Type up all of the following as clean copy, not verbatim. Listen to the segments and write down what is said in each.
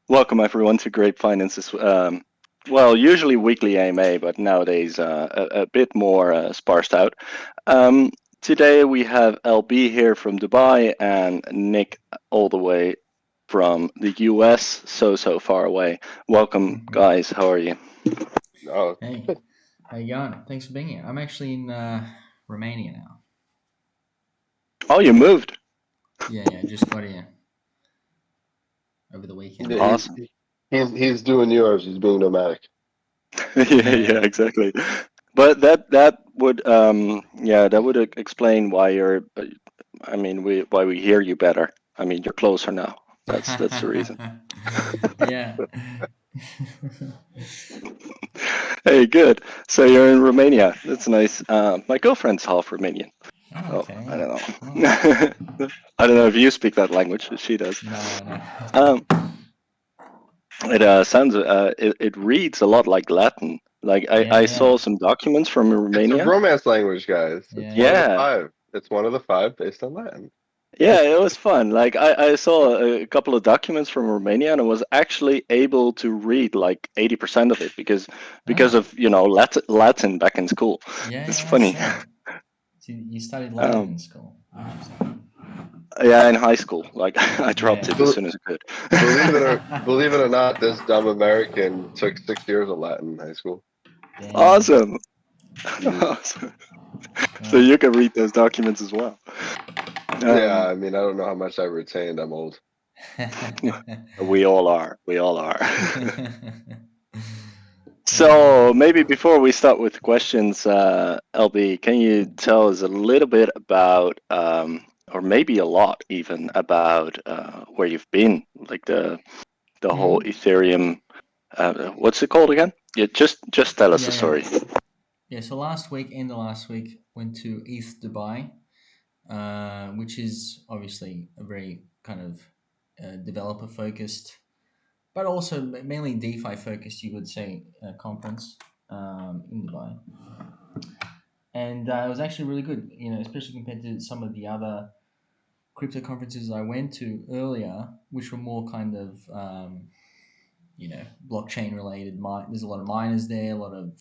Welcome everyone to Grape Finance's well, usually weekly AMA, but nowadays a bit more sparsed out. Um, Today we have LB here from Dubai and Nick all the way from the US, so far away. Welcome, guys. How are you? No, Hey, how you going? Thanks for being here. I'm actually in Romania now. Oh, you moved. Yeah, just got here over the weekend. yeah, Awesome. he's doing yours. He's being nomadic. Yeah, Yeah. exactly. But that would yeah, that would explain why you're. I mean, why we hear you better. I mean, you're closer now. That's the reason. Yeah. Hey, good. So you're in Romania. That's nice. My girlfriend's half Romanian. Oh, Oh, I okay. don't Nice. know. I don't know if you speak that language. She does. No, no. Um, it sounds. It reads a lot like Latin. Like I Yeah, saw yeah. some documents from It's a Romania. Romance language, guys. It's Yeah, one of yeah. the Yeah, five. It's one of the five based on Latin. yeah, it was fun. Like I saw a couple of documents from Romania, and I was actually able to read like 80% of it because Ah, of Latin back in school. yeah, It's yeah, I funny. see. So you studied Latin Um, in school. Interesting. yeah, in high school, like I dropped Yeah. it as Bel soon as I could. believe it or not, this dumb American took 6 years of Latin in high school. Damn. Awesome. Mhm. Awesome. So Well, you can read those documents as well. Yeah, Um, I mean, I don't know how much I retained. I'm old. we all are. We all are. uh, So maybe before we start with questions, LB, can you tell us a little bit about, or maybe a lot even about where you've been, like the whole hmm? Ethereum. What's it called again? Yeah, just tell us the Yeah, yeah. story. Yeah, so end of last week, went to ETH Dubai, which is obviously a very kind of developer focused, but also mainly DeFi focused, you would say, conference in Dubai. And it was actually really good, especially compared to some of the other crypto conferences I went to earlier, which were more kind of, blockchain related. There's a lot of miners there, a lot of,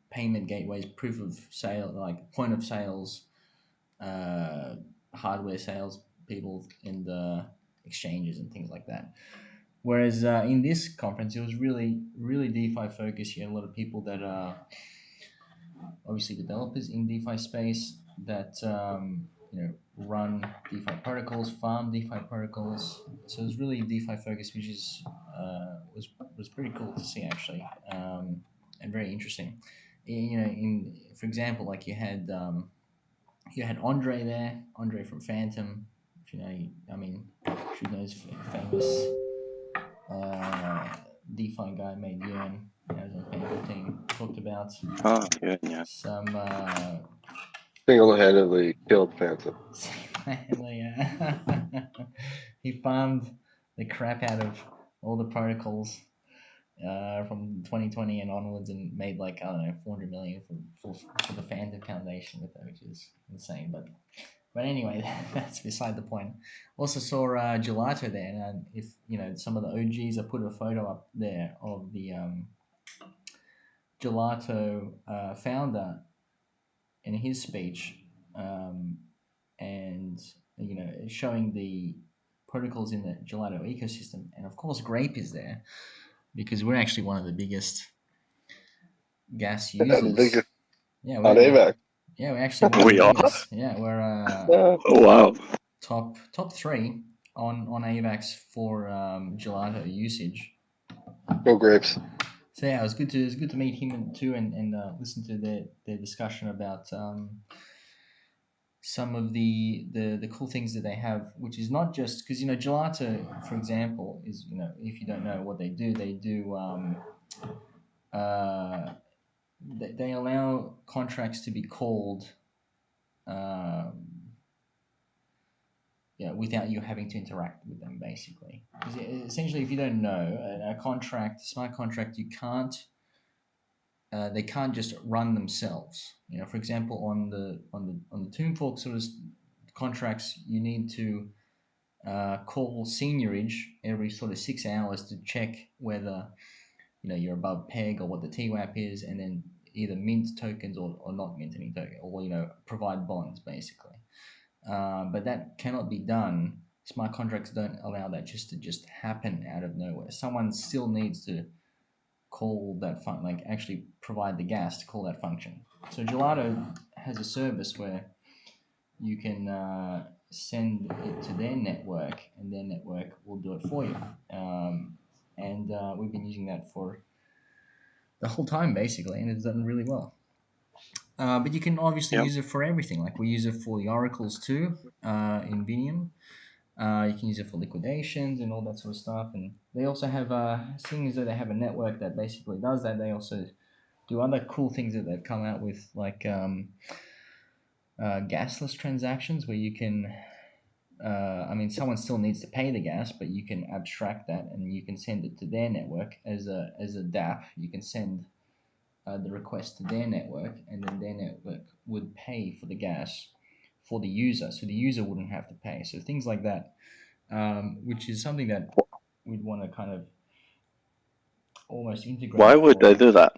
payment gateways, proof of sale, like point of sales, uh, hardware sales people in the exchanges and things like that. Whereas in this conference, it was really, really DeFi focused. You had a lot of people that are obviously developers in DeFi space that run DeFi protocols, farm DeFi protocols. So it was really DeFi focused, which is was pretty cool to see actually, and very interesting. In for example, like you had Andre there, Andre from Phantom. If you know, I mean, should know his famous DeFi guy made Ewan. I was on the Phantom team. Talked about Oh, yeah, yeah. some Single-handedly killed Phantom. he farmed the crap out of all the protocols from 2020 and onwards and made like I don't know 400 million for the Phantom Foundation with that, which is insane. But anyway, that's beside the point. Also saw Gelato there, and if you know some of the OGs, I put a photo up there of the Gelato founder in his speech, um, and showing the protocols in the Gelato ecosystem, and of course Grape is there because we're actually one of the biggest gas The users. biggest Yeah, on AVAC. we're actually one of the We are. biggest. Yeah, we're Oh, wow. top three on AVAX for gelato usage. Go Grapes. So yeah, it was good to meet him too and listen to their discussion about some of the cool things that they have, which is not just because gelato, for example, is if you don't know what they do uh, they allow contracts to be called um, without you having to interact with them, basically. 'Cause essentially, if you don't know smart contract, you can't. They can't just run themselves. For example, on the Tomb Fork sort of contracts, you need to call seniorage every sort of 6 hours to check whether you're above peg or what the TWAP is, and then either mint tokens or not mint any token, or provide bonds basically. But that cannot be done. Smart contracts don't allow that just to just happen out of nowhere. Someone still needs to call that like actually provide the gas to call that function. So Gelato has a service where you can send it to their network, and their network will do it for you. And we've been using that for the whole time basically, and it's done really well. But you can obviously Yeah. use it for everything. Like we use it for the oracles too in Vinium. You can use it for liquidations and all that sort of stuff. And they also have, seeing as though they have a network that basically does that, they also do other cool things that they've come out with, like gasless transactions, where you can, someone still needs to pay the gas, but you can abstract that and you can send it to their network as a DApp. You can send the request to their network, and then their network would pay for the gas for the user, so the user wouldn't have to pay. So things like that, which is something that we'd want to kind of almost Why integrate would they for. do that?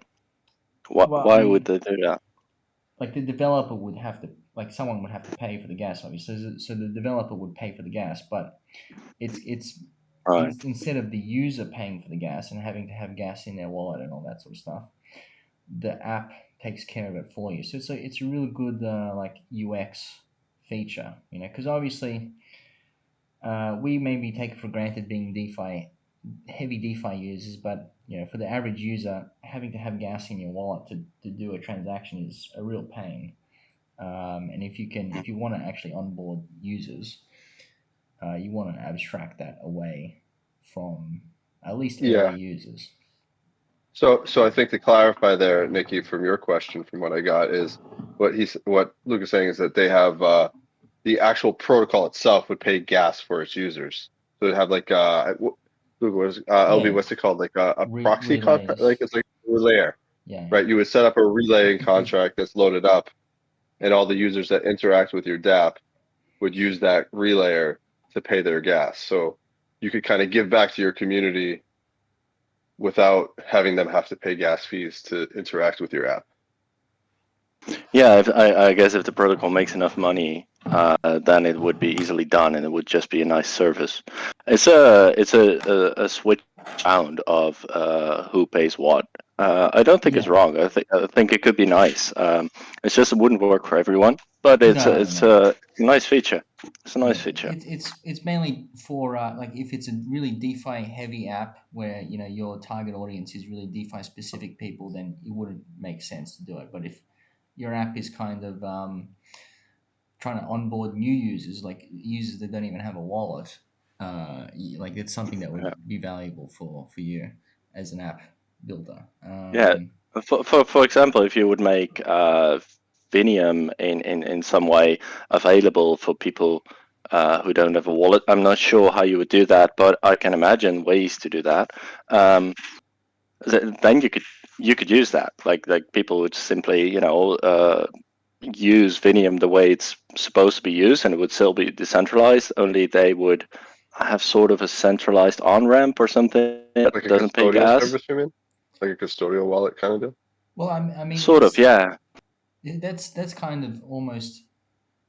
Why, Well, I why would mean, they do that? like the developer would have to, like someone would have to pay for the gas, obviously. So the developer would pay for the gas, but it's Right. instead of the user paying for the gas and having to have gas in their wallet and all that sort of stuff, the app takes care of it for you. So it's a really good like UX feature, because obviously we maybe take it for granted being DeFi heavy DeFi users, but for the average user, having to have gas in your wallet to do a transaction is a real pain. And if you want to actually onboard users, you want to abstract that away from at least early Yeah. users. So I think to clarify there, Nikki, from your question, from what I got, is what Luke is saying is that they have the actual protocol itself would pay gas for its users. So it'd have like Luke, what is LB, Yeah, what's it called? Like a proxy contract, like relays. it's like a relayer, Yeah, right? You would set up a relaying contract that's loaded up, and all the users that interact with your DApp would use that relayer to pay their gas. So you could kind of give back to your community without having them have to pay gas fees to interact with your app. Yeah, I guess if the protocol makes enough money, then it would be easily done, and it would just be a nice service. It's a switch sound of who pays what. I don't think it's yeah. wrong. I think it could be nice. It's just it wouldn't work for everyone, but it's a, No, it's no. a nice feature. It's a nice Yeah, feature. it's mainly for like if it's a really DeFi heavy app where your target audience is really DeFi specific people, then it wouldn't make sense to do it. But if your app is kind of trying to onboard new users, like users that don't even have a wallet, like it's something that would Yeah. be valuable for you as an app builder. Yeah. For example, if you would make Vinium in some way available for people who don't have a wallet, I'm not sure how you would do that, but I can imagine ways to do that. Um, then you could use that. Like people would simply use Vinium the way it's supposed to be used, and it would still be decentralized. Only they would have sort of a centralized on ramp or something that Like a doesn't pay custodial gas. service, you mean? Like a custodial wallet kind of deal? Well, I mean, Sort of, yeah. that's kind of almost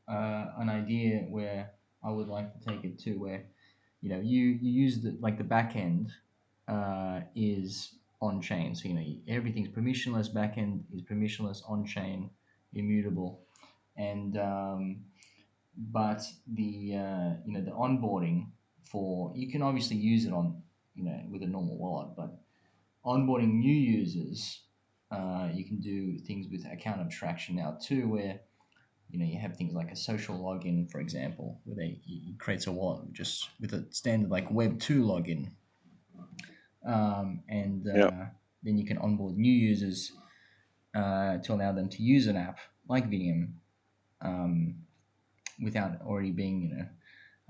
an idea where I would like to take it to, where you use the back end is on chain, so everything's permissionless. Back end is permissionless, on chain, immutable, and but the onboarding for, you can obviously use it on with a normal wallet, but onboarding new users, you can do things with account abstraction now too, where you have things like a social login, for example, where it creates a wallet just with a standard like Web 2 login, and Yeah. then you can onboard new users to allow them to use an app like Vimium, um, without already being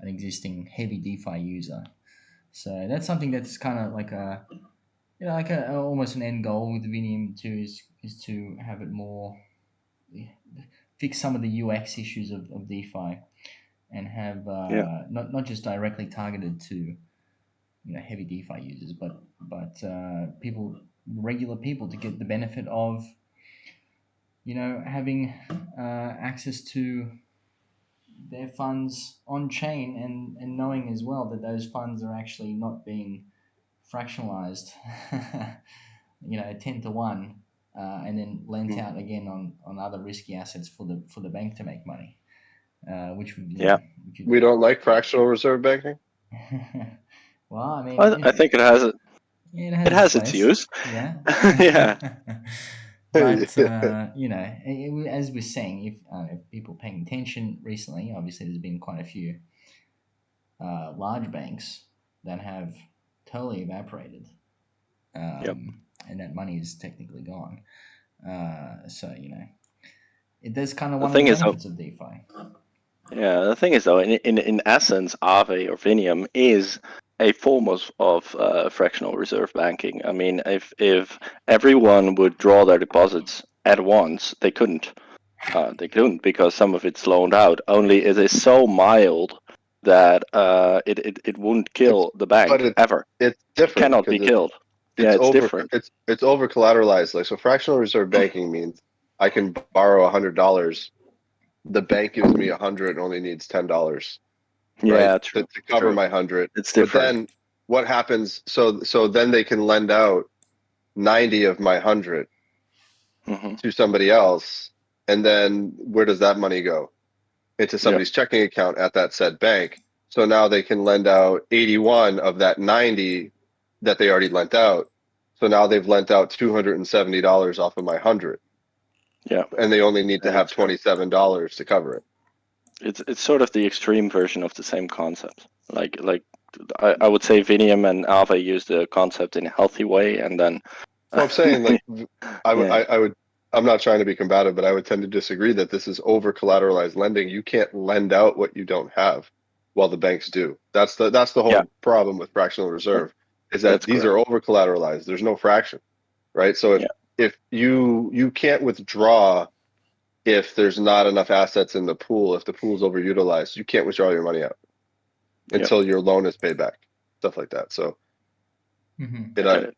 an existing heavy DeFi user. So that's something that's kind of like a almost an end goal with Vimium too, is to have it more, fix some of the UX issues of DeFi. and have Yeah. not just directly targeted to heavy DeFi users, but people, regular people, to get the benefit of having access to their funds on chain, and knowing as well that those funds are actually not being fractionalized 10 to 1, and then lent Mm. out again on other risky assets for the bank to make money, which would Yeah. which would, We don't like fractional reserve banking. well, I mean, I think it it has its has its place, use. yeah. Yeah. But as we're saying, if people are paying attention recently, obviously there's been quite a few large banks that have totally evaporated, Yep. and that money is technically gone. So it is kind of The one of the thing is, benefits of DeFi. yeah, the thing is though, in essence, Aave or Vinium is a form of fractional reserve banking. I mean, if everyone would draw their deposits at once, they couldn't. They couldn't because some of it's loaned out. Only it is so mild that it won't It's kill the but bank ever. it's It different cannot be because killed. Yeah, it's different. it's over collateralized. Like, so fractional reserve banking means I can borrow $100. The bank gives me 100 and only needs $10, right? Yeah, To, true, to cover true. my 100. It's But different. then what happens? So then they can lend out 90 of my 100 Hmm. to somebody else, and then where does that money go? Into Yep. somebody's checking account at that said bank. So now they can lend out 81 of that 90 that they already lent out. So now they've lent out $270 off of my 100, Yeah, and they only need to that have is true. $27 to cover it. It's sort of the extreme version of the same concept. Like I would say Vinium and Aave use the concept in a healthy way, and then Well, I'm saying, like, yeah, I would, I'm not trying to be combative, but I would tend to disagree that this is over collateralized lending. You can't lend out what you don't have, while the banks do. That's the yeah, whole problem with fractional that, reserve, is that that's these correct. are over collateralized. There's no fraction, right? So Yeah, if you can't withdraw if there's not enough assets in the pool, if the pool's overutilized, you can't withdraw your money out yeah, until your loan is paid back, stuff like that. So Hmm. it I get it.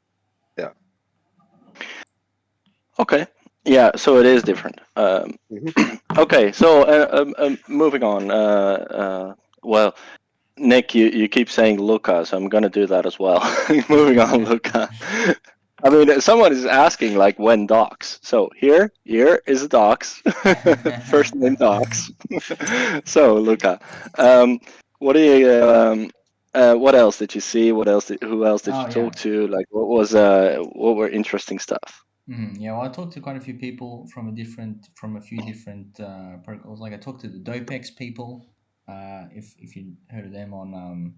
Okay, yeah, so it is different. Mhm. Okay, so moving on. Well, Nick, you keep saying Luca, so I'm gonna do that as well. Moving on, Luca. I mean, someone is asking like when docs. So here is docs. First name docs. So Luca, um, what else did you see? Who else did you Oh talk yeah. to? Like, what were interesting stuff? Yeah, well, I talked to quite a few people from a few different protocols. Like I talked to the Dopex people, if you heard of them on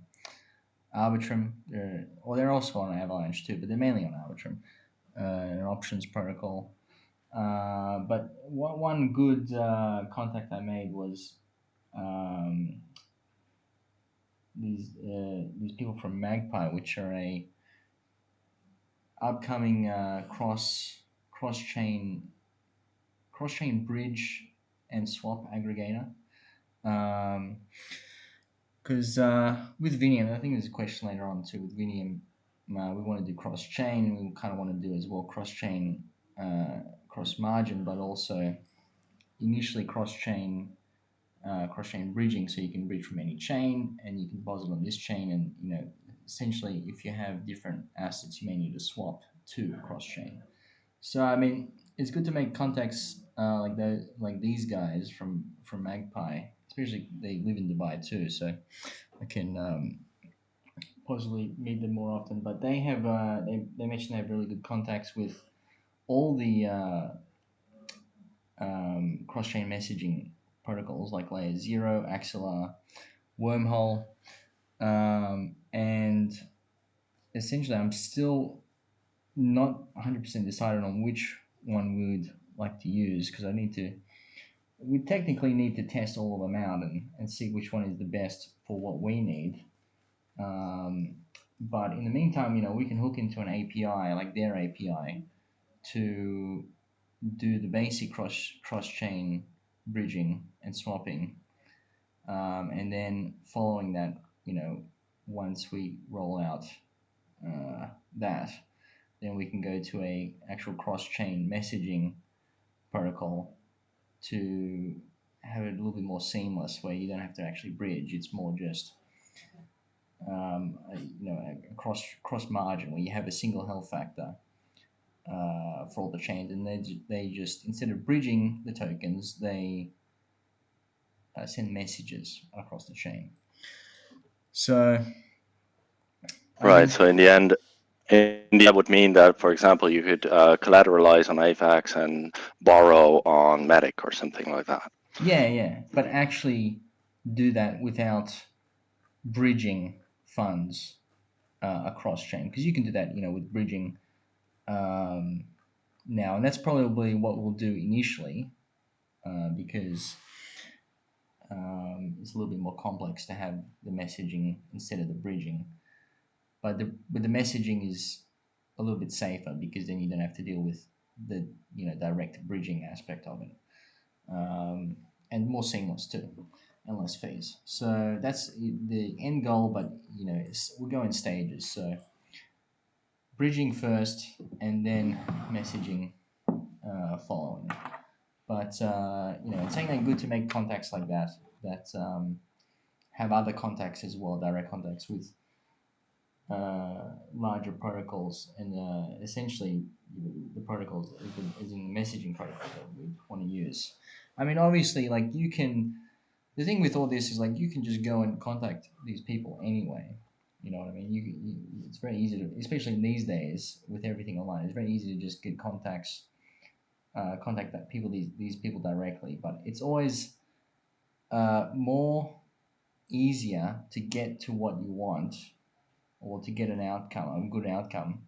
Arbitrum, they're also on Avalanche too, but they're mainly on Arbitrum, an options protocol. But one good contact I made was um, these people from Magpie, which are a upcoming cross chain bridge and swap aggregator. Because with Vinium, I think there's a question later on too. With Vinium, we want to do cross chain. We kind of want to do as well cross chain, cross margin, but also initially cross chain bridging, so you can bridge from any chain and you can deposit on this chain. And essentially, if you have different assets, you may need to swap to cross chain. So I mean, it's good to make contacts like these guys from Magpie, especially they live in Dubai too. So I can possibly meet them more often. But they have they mentioned they have really good contacts with all the cross chain messaging protocols like Layer Zero, Axelar, Wormhole, and essentially I'm still not 100% decided on which one we would like to use because we technically need to test all of them out and see which one is the best for what we need. Um, but in the meantime, we can hook into an API like their API to do the basic cross chain bridging and swapping. and then following that, once we roll out that, then we can go to a actual cross-chain messaging protocol to have it a little bit more seamless, where you don't have to actually bridge. It's more just a cross margin where you have a single health factor for all the chains, and they just, instead of bridging the tokens, they send messages across the chain. So, I Right. mean, So that would mean that, for example, you could collateralize on AVAX and borrow on Matic or something like that. yeah, but actually do that without bridging funds across chain, because you can do that, with bridging now, and that's probably what we'll do initially, because it's a little bit more complex to have the messaging instead of the bridging. But the messaging is a little bit safer, because then you don't have to deal with the direct bridging aspect of it, and more seamless too, and less fees. So that's the end goal, but we'll go in stages. So bridging first, and then messaging following. But it's ain't that good to make contacts like that have other contacts as well, direct contacts with larger protocols, and essentially the protocols is in the messaging protocol that we want to use. I mean, obviously, like, you can. The thing with all this is, like, you can just go and contact these people anyway. You know what I mean? It's very easy to, especially in these days with everything online. It's very easy to just get contact these people directly. But it's always more easier to get to what you want, or to get a good outcome,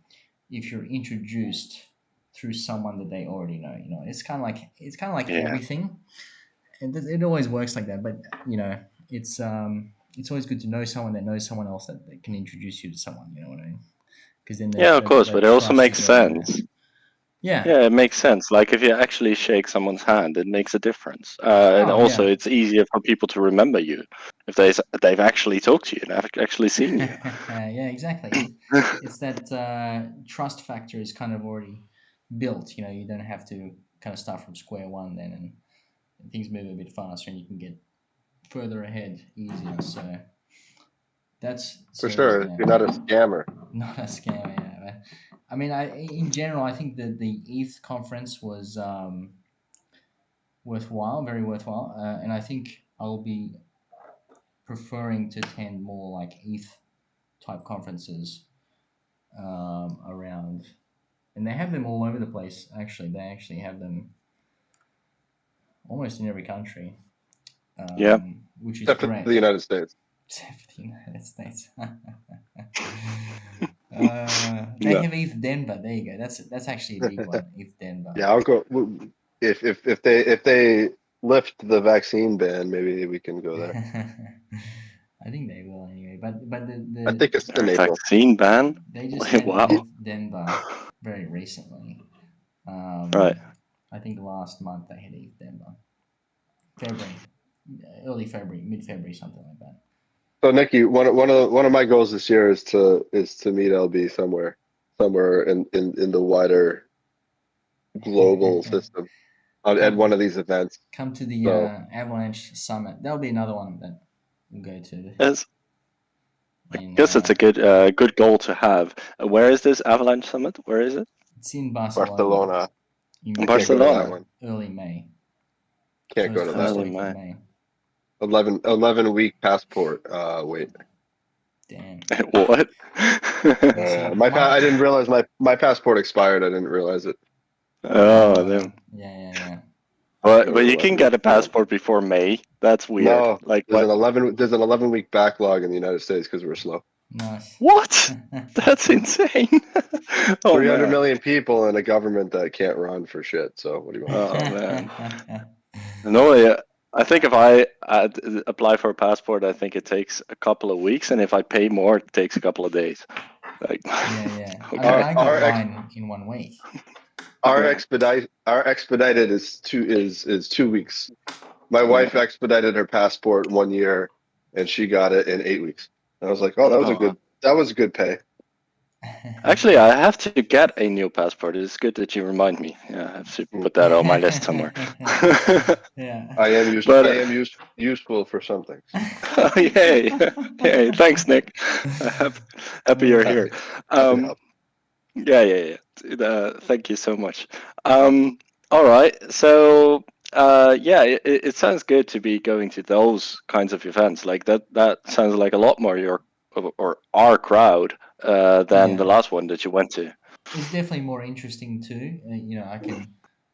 if you're introduced through someone that they already know. It's kind of like Yeah. everything, and it always works like that. But it's always good to know someone that knows someone else that can introduce you to someone. You know what I mean? Because then Yeah, of course, but it also trust is makes there. sense. Yeah. Yeah, it makes sense. Like if you actually shake someone's hand, it makes a difference. And Oh also, yeah. it's easier for people to remember you if they've actually talked to you and have actually seen you. Yeah, exactly. It's that trust factor is kind of already built. You don't have to kind of start from square one then, and things move a bit faster, and you can get further ahead easier. So For sure. yeah, You're not a scammer. not a scam. Yeah, but, I mean, in general, I think that the ETH conference was worthwhile, very worthwhile, and I think I'll be preferring to attend more like ETH type conferences around, and they have them all over the place. Actually, they actually have them almost in every country, Yeah. which is Except for great. the United States. Except for the United States. They No. have ETH Denver. There you go. That's actually a big one. ETH Denver. Yeah, I'll go. If they lift the vaccine ban, maybe we can go there. I think they will anyway. But I think it's in A April. vaccine ban? they just Wait, had wow. ETH Denver very recently. Right. I think last month they had ETH Denver. February, early February, mid February, something like that. So Nikki, one of my goals this year is to meet LB somewhere in the wider global system at come one of these events. come to the So Avalanche Summit. That'll be another one that we'll go to Yes, I in guess it's a good goal to have. Where is this Avalanche Summit? Where is it? it's in Barcelona Barcelona, I in can't go to that Barcelona. one. early May, Can't go to that first Early one. week of May. May. 11 week passport. Wait. Damn. What? See, I didn't realize my passport expired. I didn't realize it. Oh, damn. yeah. Go But to you can 11 get weeks. a passport before May. That's weird. No, Like what? there's an 11 week backlog in the United States because we're slow. Nice. What? That's insane. Oh 300 man. million people in a government that can't run for shit. So what do you want? Oh man. No, yeah. I think if I apply for a passport, I think it takes a couple of weeks, and if I pay more, it takes a couple of days. Like, Yeah. I mean, okay. I got mine in 1 week. Our Yeah. expedited is 2 weeks. My wife expedited her passport 1 year, and she got it in 8 weeks. And I was like, oh, Oh, that was a good pay. actually, I have to get a new passport. It's good that you remind me. Yeah, I have to put that on my list somewhere. Yeah. But Useful for some things. yay, yay! Thanks, Nick. Happy you're here. Happy to help. Yeah. Thank you so much. All right, so yeah, it sounds good to be going to those kinds of events. Like that. That sounds like a lot more your or our crowd than the Yeah. last one that you went to. It's definitely more interesting too.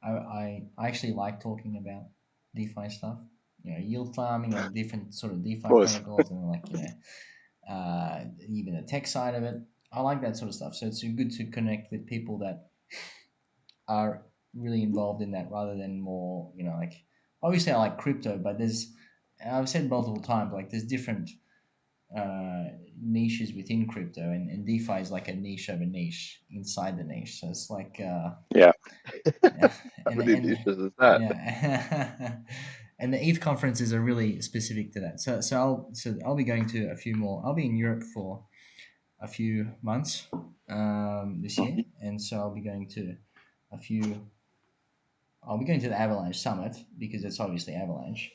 I actually like talking about DeFi stuff. Yield farming and different sort of Of DeFi course. protocols, and even the tech side of it. I like that sort of stuff. So it's good to connect with people that are really involved in that, rather than more, like, obviously I like crypto, but I've said multiple times, like, there's different niches within crypto, and DeFi is like a niche of a niche inside the niche. So it's like, Yeah. yeah, How and many and dishes is that? yeah, and the ETH conferences are really specific to that. So I'll be going to a few more. I'll be in Europe for a few months this year, and so I'll be going to a few. I'll be going to the Avalanche Summit because it's obviously Avalanche,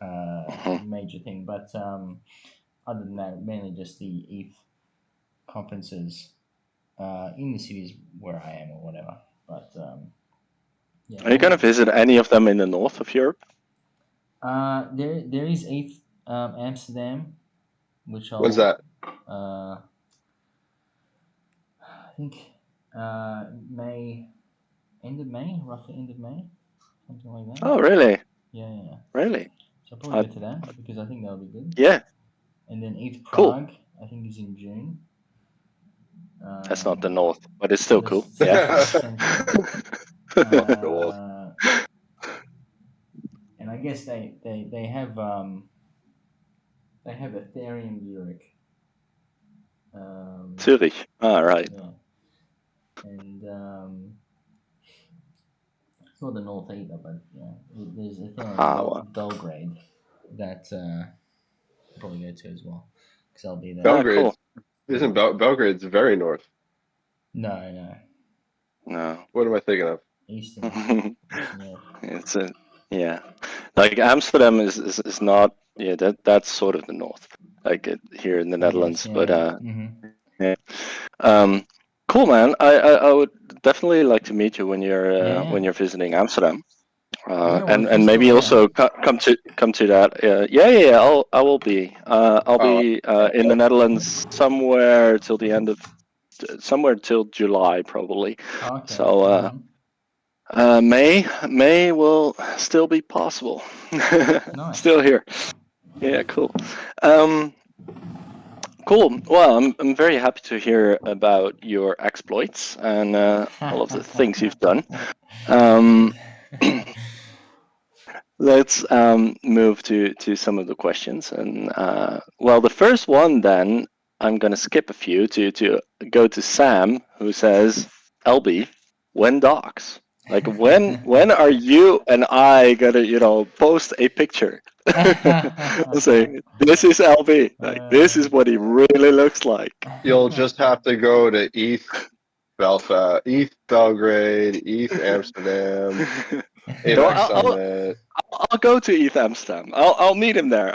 Mhm. major thing. But other than that, mainly just the ETH conferences in the cities where I am or whatever. But yeah, Are you going to visit any of them in the north of Europe? there is ETH Amsterdam, which When's I'll that? I think May, end of May, roughly end of May, something like that. Oh, really? Yeah. Really? So I'll probably Uh, go to that because I think that'll be good. yeah. And then ETH Cool. Prague, I think, is in June. That's not the Um, north, but it's but still it's cool. Yeah. same thing. Fuck the wolf. And I guess they have Ethereum Zurich. Zurich. All right. Yeah, and it's not the north either, but yeah, there's Ethereum Ah, well. Belgrade that I'll probably go to as well because I'll be there. Ah, Belgrade cool. isn't Belgrade's very north. No, No. What am I thinking of? Eastern Europe. It's a yeah. Like Amsterdam is not yeah that's sort of the north, like here in the I guess, Netherlands. But yeah. Mm-hmm. yeah. Um, cool, man. I would definitely like to meet you Yeah. when you're visiting Amsterdam. I don't know if you're And still maybe there. also come to that. Yeah. I will be. I'll Oh, be in the Netherlands somewhere till July probably. Okay. So May will still be possible. Nice. Still here. Yeah, cool. Um, cool. Well, I'm very happy to hear about your exploits and all of the things you've done. Um, let's move to some of the questions. And well, the first one then I'm gonna skip a few to go to Sam, who says, "LB, when docs? Like when are you and I gonna post a picture? Say this is LB. Like this is what he really looks like." you'll just have to go to ETH Belfast, ETH Belgrade, ETH Amsterdam, No, AVAX Summit. I'll go to ETH Amsterdam. I'll meet him there.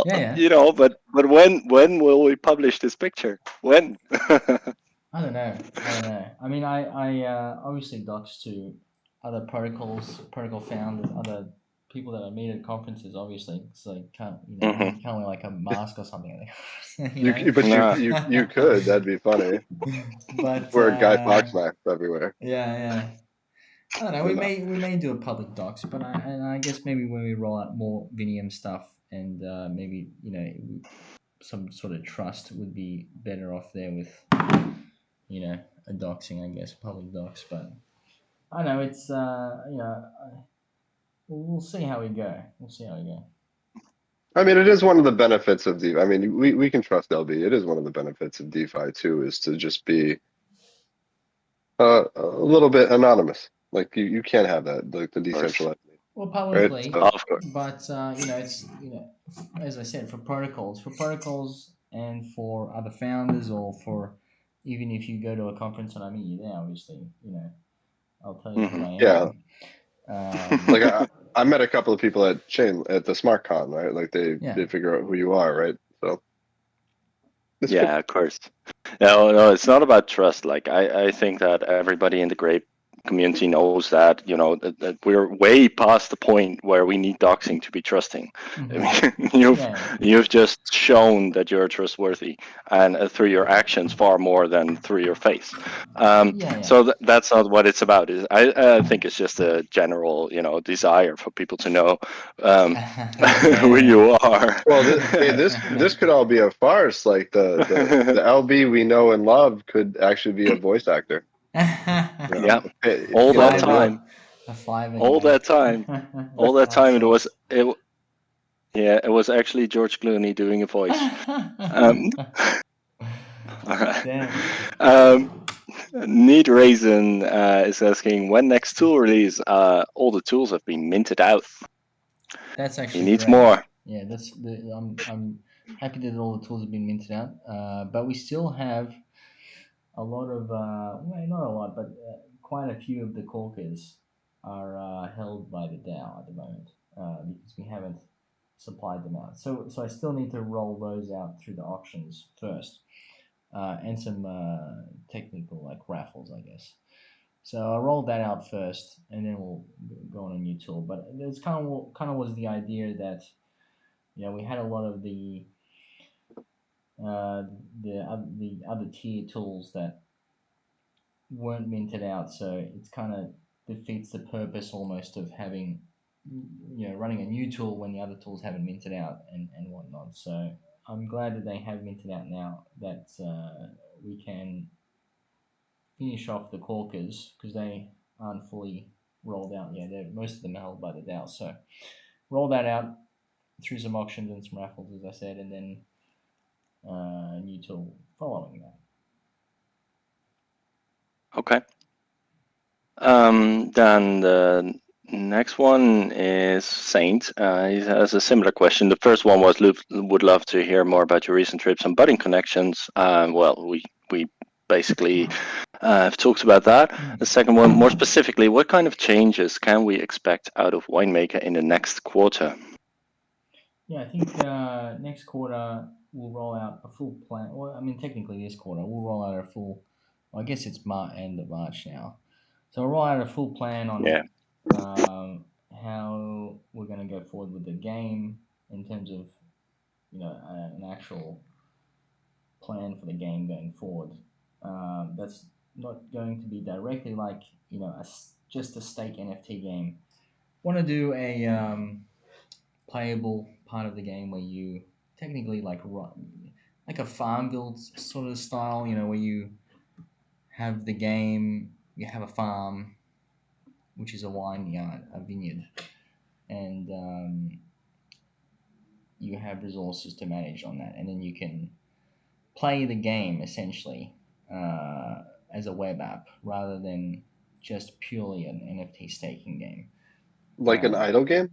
Yeah. But when will we publish this picture? When? I don't know. I mean, I obviously docs to other protocol founders, other people that I meet at conferences. Obviously, so you can't, Hmm. you can't wear like a mask or something. But Nah. you could. That'd be funny. But Wear Guy Fawkes masks everywhere. yeah. I don't know. Or We not. may do a public docs, but I guess maybe when we roll out more Vinium stuff, and maybe some sort of trust would be better off there with a doxing, I guess, public docs. But I know it's we'll see how we go. We'll see how we go. I mean, it is one of the benefits of DeFi. I mean, we can trust LB. It is one of the benefits of DeFi too, is to just be a little bit anonymous. Like you can't have that, like the Of course. decentralized. Well, right? publicly, So Of course. but it's as I said, for protocols, and for other founders, or for even if you go to a conference and I meet you there, obviously, I'll tell you who Hmm. I yeah, am. like I met a couple of people at the SmartCon, right? Like Yeah. they figure out who you are, right? So it's good. Yeah, of course. No, no, it's not about trust. Like I think that everybody in the Grape community knows that, that we're way past the point where we need doxing to be trusting. I Hmm. mean, you've Yeah. you've just shown that you're trustworthy, and through your actions far more than through your face. Yeah. Yeah. So that's not what it's about. I think it's just a general, desire for people to know um, who Yeah. you are. Well, this could all be a farce. Like the LB we know and love could actually be a voice actor. You know, Yeah, Hey, all you know, that if you time. Fiverr, a Fiverr All guy. that time, all that time, Outsource. it was actually George Clooney doing a voice. Um, all right. Damn. Um, Neat Raisin is asking when next tool release. All the tools have been minted out. That's He actually needs great. more. Yeah, I'm happy that all the tools have been minted out. But we still have a lot of well, not a lot, but quite a few of the corkers are held by the DAO at the moment because we haven't supplied them out. So I still need to roll those out through the auctions first, and some technical like raffles, I guess. So I'll roll that out first, and then we'll go on a new tool. But it's kind of was the idea that we had a lot of uh, the other tier tools that weren't minted out, so it's kind of defeats the purpose almost of having running a new tool when the other tools haven't minted out and whatnot. So I'm glad that they have minted out now that we can finish off the corkers because they aren't fully rolled out yet. Most of them are held by the DAO. So roll that out through some auctions and some raffles, as I said, and then a new tool following that. Okay. Then the next one is Saint. He has a similar question. The first one was would love to hear more about your recent trips and budding connections. Well, we basically have talked about that. The second one, more specifically, what kind of changes can we expect out of Winemaker in the next quarter? Yeah, I think next quarter we'll roll out a full plan. Well, I mean, technically this quarter we'll roll out a full. Well, I guess it's end of March now, so we'll roll out a full plan on Yeah. how we're going to go forward with the game in terms of an actual plan for the game going forward. That's not going to be directly like just a stake NFT game. Want to do a playable part of the game where you technically like run like a farm build sort of style, where you have the game, you have a farm, which is a vineyard, and you have resources to manage on that, and then you can play the game essentially as a web app rather than just purely an NFT staking game. Like an idle game.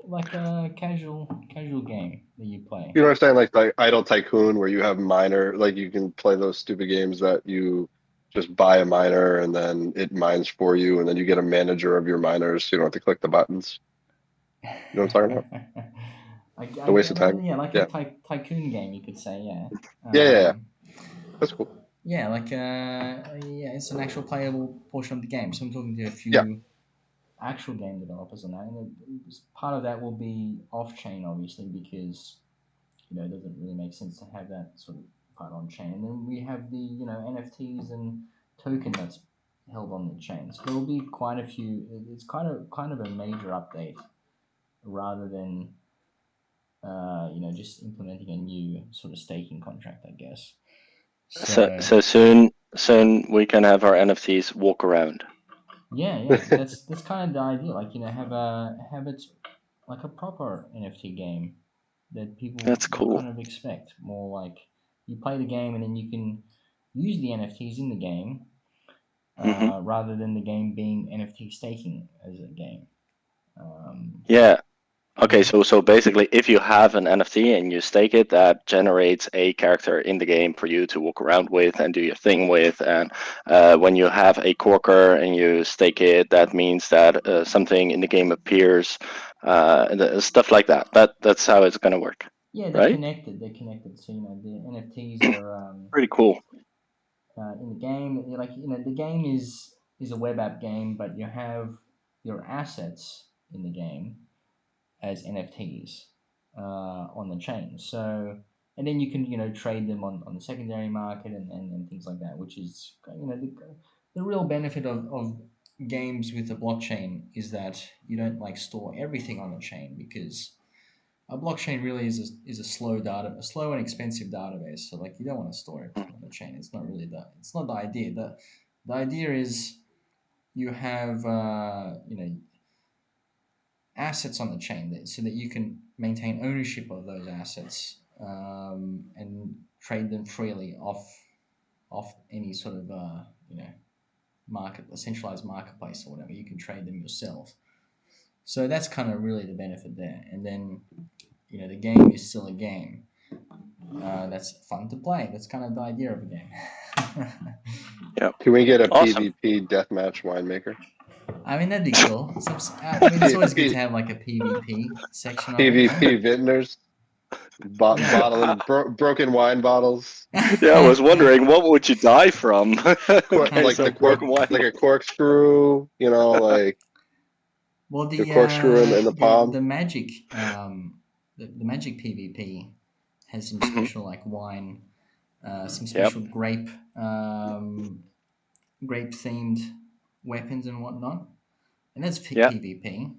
Like a casual game that you play. You know what I'm saying? Like Idle Tycoon, where you have miner, like you can play those stupid games that you just buy a miner and then it mines for you, and then you get a manager of your miners. So you don't have to click the buttons. I, You know what I'm talking about? A waste of well, time. yeah, like a Yeah, tycoon game, you could say, yeah. yeah. That's cool. Yeah, like yeah, it's an actual playable portion of the game. So I'm talking to a Yeah, few actual game developers on that, and part of that will be off chain, obviously, because it doesn't really make sense to have that sort of part on chain. And then we have the NFTs and token that's held on the chain. So there will be quite a few. It's kind of a major update rather than just implementing a new sort of staking contract, I guess. So So so soon we can have our NFTs walk around. yeah, that's kind of the idea. Like have it like a proper NFT game that people That's cool. kind of expect. More like you play the game and then you can use the NFTs in the game Hmm. rather than the game being NFT staking as a game. Um, Yeah. Okay, yeah, so basically, if you have an NFT and you stake it, that generates a character in the game for you to walk around with and do your thing with. And when you have a corker and you stake it, that means that something in the game appears, stuff like that. That's how it's gonna work, yeah, they're right? connected. They're connected. So the NFTs are Pretty cool. in the game. Like the game is a web app game, but you have your assets in the game as NFTs on the chain. So and then you can trade them on the secondary market and things like that, which is the real benefit of games with a blockchain is that you don't like store everything on the chain because a blockchain really is a slow and expensive database. So like you don't want to store everything on the chain. It's not the idea. The idea is you have assets on the chain so that you can maintain ownership of those assets and trade them freely off any sort of market, a centralized marketplace or whatever. You can trade them yourself. So that's kind of really the benefit there. And then the game is still a game. That's fun to play. That's kind of the idea of a game. Yeah. Can we get a Awesome. PvP deathmatch winemaker? I mean, that'd be cool. I mean, it's always good to P- have like a PvP section of it, PvP vintners, yeah. bottling broken wine bottles, Yeah, I was wondering what would you die from in case like the of cork, broken wine like a bottle. corkscrew, like Well, a corkscrew in the palm. the magic the magic PvP has some Hmm. special like wine, some Yep. special grape themed weapons and whatnot, and that's Yeah. PvP.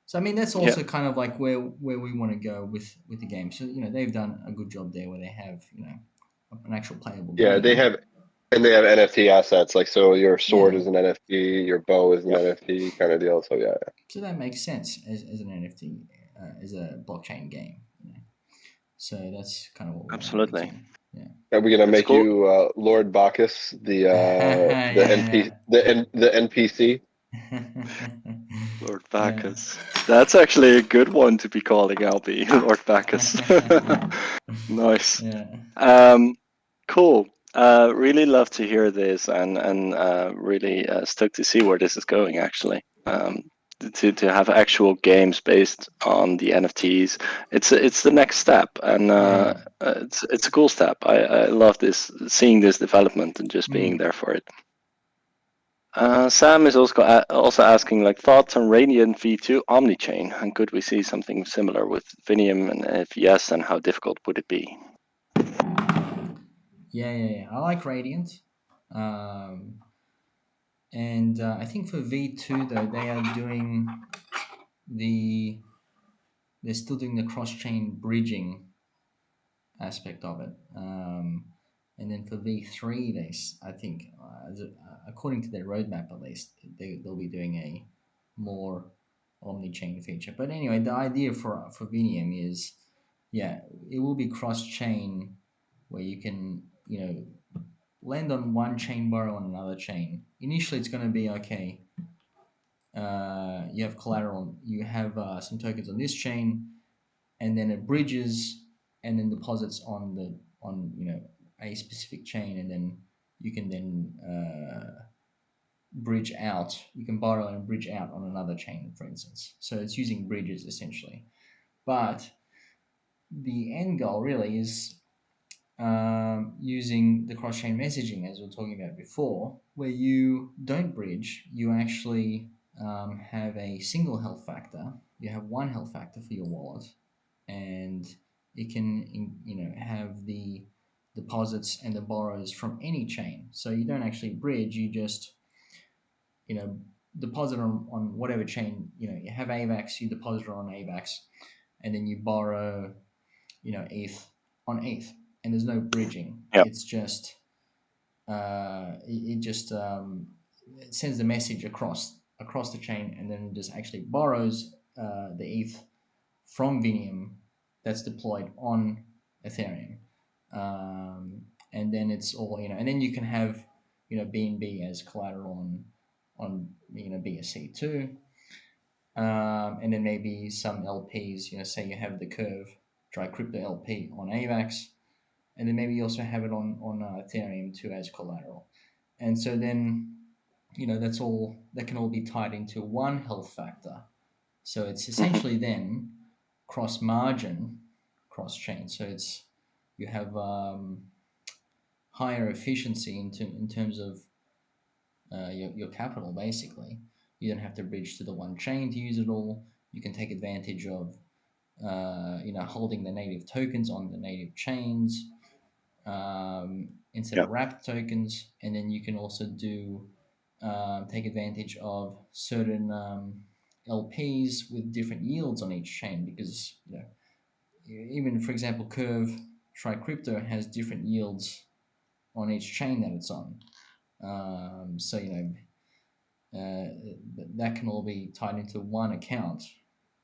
So I mean that's Yeah. also kind of like where we want to go with the game. So they've done a good job there where they have an actual playable Yeah, they game. have, and they have NFT assets. Like, so your sword Yeah, is an NFT, your bow is an Yep. NFT kind of deal. So yeah, so that makes sense as an NFT as a blockchain game. So that's kind of what we want to go to. Absolutely. Yeah. are we gonna That's make cool. you Lord Bacchus, Yeah. the NPC? Lord Yeah. Bacchus. That's actually a good one to be calling Albie, Lord Bacchus. Nice. Yeah. Um, cool. Really love to hear this, and really stoked to see where this is going. Actually, to have actual games based on the NFTs, it's the next step, and Yeah. it's a cool step. I love this, seeing this development and just being Mm. there for it. Sam is also asking like thoughts on Radiant V2 Omnichain, and could we see something similar with Vinium, and if yes, then how difficult would it be? Yeah. I like Radiant. Um, and I think for V2 though, the they're still doing the cross-chain bridging aspect of it. And then for V3, I think, according to their roadmap at least, they'll be doing a more omni-chain feature. But anyway, the idea for Vinium is, yeah, it will be cross-chain where you can, lend on one chain, borrow on another chain. Initially, it's going to be okay. You have collateral, you have some tokens on this chain, and then it bridges and then deposits on a specific chain, and then you can then bridge out. You can borrow and bridge out on another chain, for instance. So it's using bridges essentially. But the end goal really is using the cross-chain messaging, as we were talking about before, where you don't bridge. You actually have a single health factor. You have one health factor for your wallet, and it can have the deposits and the borrows from any chain. So you don't actually bridge. You just you know deposit on whatever chain. You have AVAX. You deposit on AVAX, and then you borrow ETH on ETH, and there's no bridging. Yep. It's just it just it sends the message across the chain, and then it just actually borrows the ETH from Vinium that's deployed on Ethereum, and then it's all and then you can have BNB as collateral on BSC2, and then maybe some LPs. Say you have the Curve Dry Crypto LP on AVAX, and then maybe you also have it on Ethereum too as collateral. And so then that can all be tied into one health factor. So it's essentially then cross margin, cross chain. So you have higher efficiency in terms of your capital. Basically, you don't have to bridge to the one chain to use it all. You can take advantage of holding the native tokens on the native chains instead Yeah. of wrapped tokens, and then you can also take advantage of certain LPs with different yields on each chain, because even, for example, Curve Try Crypto has different yields on each chain that it's on. So that can all be tied into one account,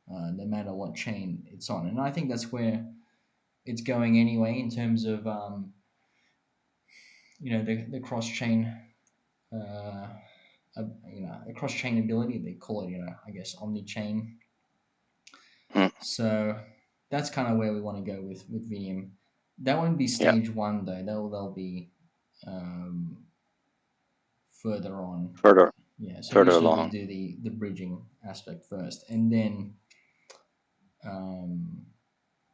no matter what chain it's on. And I think that's where it's going anyway, in terms of the cross chain, a cross chain ability. They call it, I guess, omni chain. Mm. So that's kind of where we want to go with Vimium. That won't be Yeah. stage one though. They'll be further on. Further So further usually we along. do the bridging aspect first, and then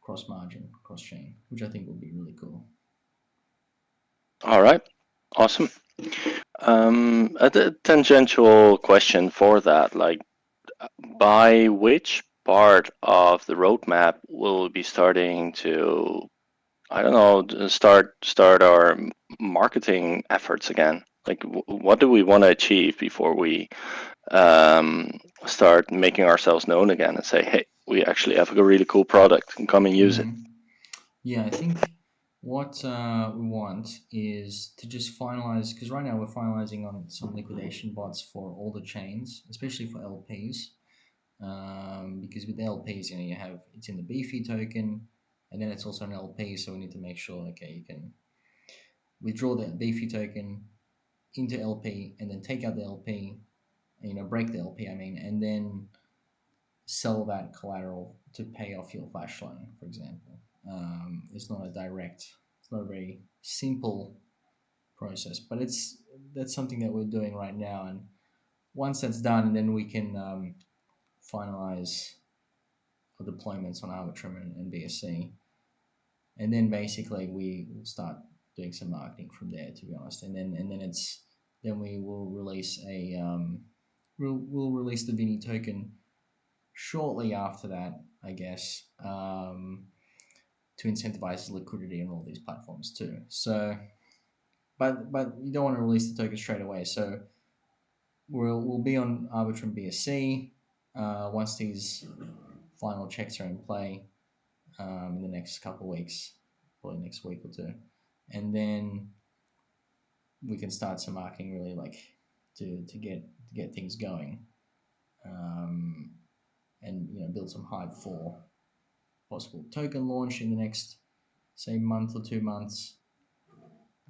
cross margin, cross chain, which I think will be really cool. All right. Awesome. A tangential question for that, like, by which part of the roadmap will we be starting to, I don't know, start our marketing efforts again? Like, what do we want to achieve before we start making ourselves known again and say, hey, we actually have a really cool product and come and use it? Yeah, I think what we want is to just finalize, because right now we're finalizing on some liquidation bots for all the chains, especially for LPs. Because with LPs, you have, it's in the Beefy token, and then it's also an LP, so we need to make sure, okay, you can withdraw the Beefy token into LP and then take out the LP, break the LP, and then sell that collateral to pay off your flash loan, for example. It's not a very simple process, but that's something that we're doing right now. And once that's done, then we can finalize our deployments on Arbitrum and BSC, and then basically we will start doing some marketing from there, to be honest. And then we will release we'll release the Vini token shortly after that, I guess, to incentivize liquidity on all these platforms too. So, but you don't want to release the token straight away. So we'll be on Arbitrum BSC once these final checks are in play in the next couple of weeks, probably next week or two, and then we can start some marketing, really, like to get things going, and build some hype for possible token launch in the next, say, month or 2 months.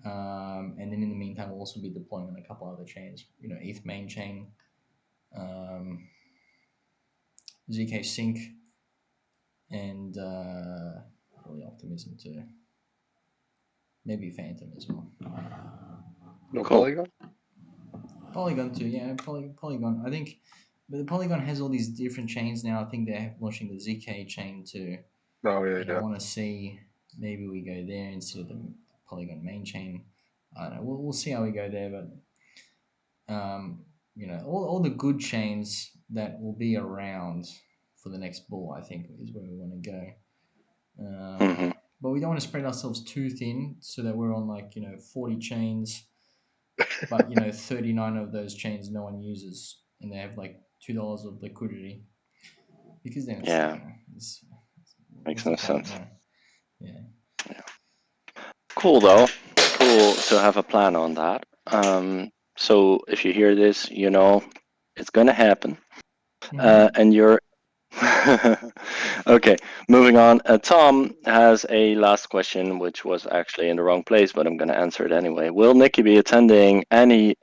And then in the meantime, we'll also be deploying on a couple other chains, ETH main chain, ZK Sync, and probably Optimism too. Maybe Phantom as well. No Cool. Polygon? Polygon too, yeah. Polygon. I think, but the Polygon has all these different chains now. I think they're launching the ZK chain too. Oh, yeah, And yeah. I want to see, maybe we go there instead of the Polygon main chain. I don't know. We'll see how we go there, but all the good chains that will be around for the next bull, I think, is where we want to go. But we don't want to spread ourselves too thin, so that we're on 40 chains, but 39 of those chains no one uses, and they have like $2 of liquidity, because then it's Makes what's the no point? sense. Yeah. Cool though. Cool to have a plan on that. So if you hear this, it's gonna happen, and Okay, moving on. Tom has a last question, which was actually in the wrong place, but I'm going to answer it anyway. Will Nikki be attending any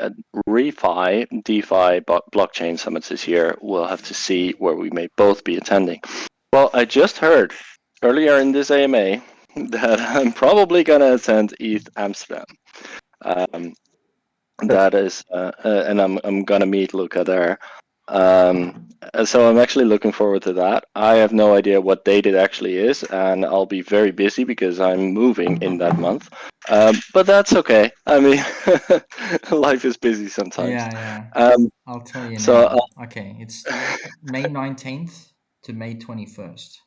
refi, DeFi, blockchain summits this year? We'll have to see where we may both be attending. Well, I just heard earlier in this AMA that I'm probably going to attend ETH Amsterdam. Um, that is, and I'm gonna meet Luca there. So I'm actually looking forward to that. I have no idea what date it actually is, and I'll be very busy because I'm moving in that month. But that's okay. I mean, life is busy sometimes. Yeah, yeah. Um, I'll tell you so now. Okay, it's May 19th to May 21st.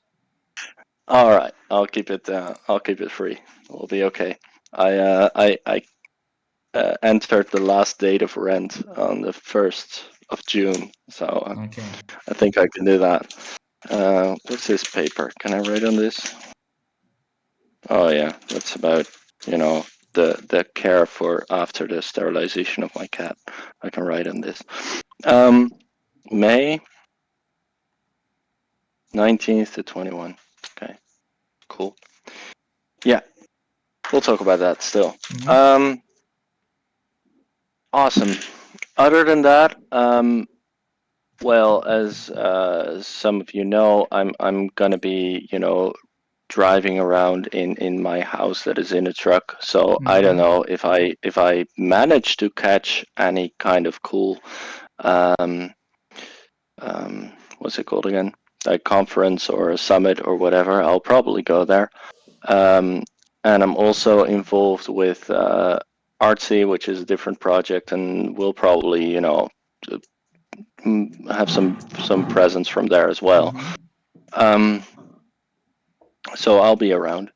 all right, I'll keep it. I'll keep it free. We'll be okay. I entered the last date of rent on the 1st of June, so Okay. I think I can do that. What's this paper? Can I write on this? Oh yeah, that's about, you know, the care for after the sterilization of my cat. I can write on this. Um, May 19th to 21. Okay, cool. Yeah, we'll talk about that still. Mm-hmm. Um, awesome. Other than that, well, as some of you know, I'm gonna be, you know, driving around in my house that is in a truck. So I don't Mm-hmm. know if I manage to catch any kind of cool um, what's it called again? A conference or a summit or whatever. I'll probably go there. Um, and I'm also involved with Artsy, which is a different project, and we'll probably, you know, have some presence from there as well. Mm-hmm. Um, so I'll be around.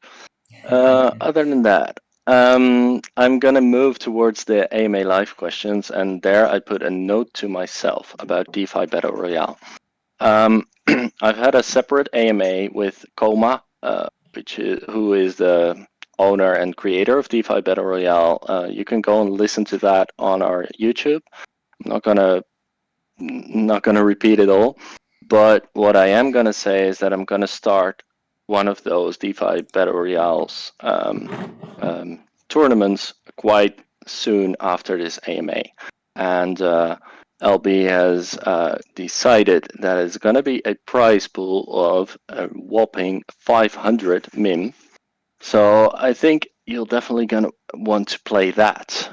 Other than that, I'm gonna move towards the AMA Live questions, and there I put a note to myself about DeFi Battle Royale. Um, I've had a separate AMA with Koma, who is the owner and creator of DeFi Battle Royale. You can go and listen to that on our YouTube. I'm not gonna repeat it all, but what I am gonna say is that I'm gonna start one of those DeFi Battle Royales tournaments quite soon after this AMA, and LB has decided that it's gonna be a prize pool of a whopping 500 MIM. So I think you're definitely gonna want to play that.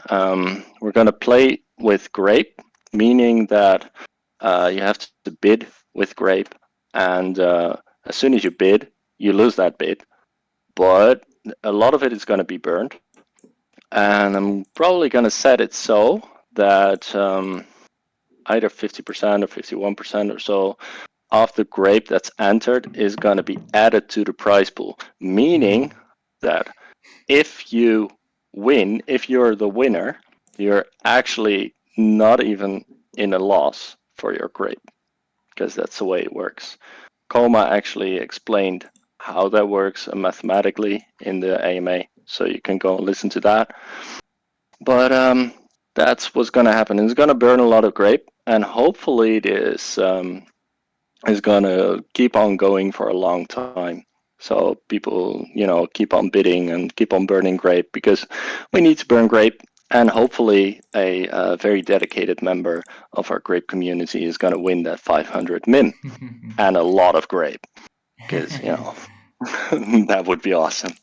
We're gonna play with Grape, meaning that you have to bid with Grape, and as soon as you bid, you lose that bid. But a lot of it is going to be burned, and I'm probably going to set it so that either 50% or 51% or so of the grape that's entered is going to be added to the prize pool, meaning that if you win, if you're the winner, you're actually not even in a loss for your grape, because that's the way it works. Coma actually explained how that works mathematically in the AMA, so you can go and listen to that. But that's what's going to happen. It's going to burn a lot of grape, and hopefully this is going to keep on going for a long time. So people, you know, keep on bidding and keep on burning grape because we need to burn grape. And hopefully, a very dedicated member of our grape community is going to win that 500 min and a lot of grape because, you know, that would be awesome.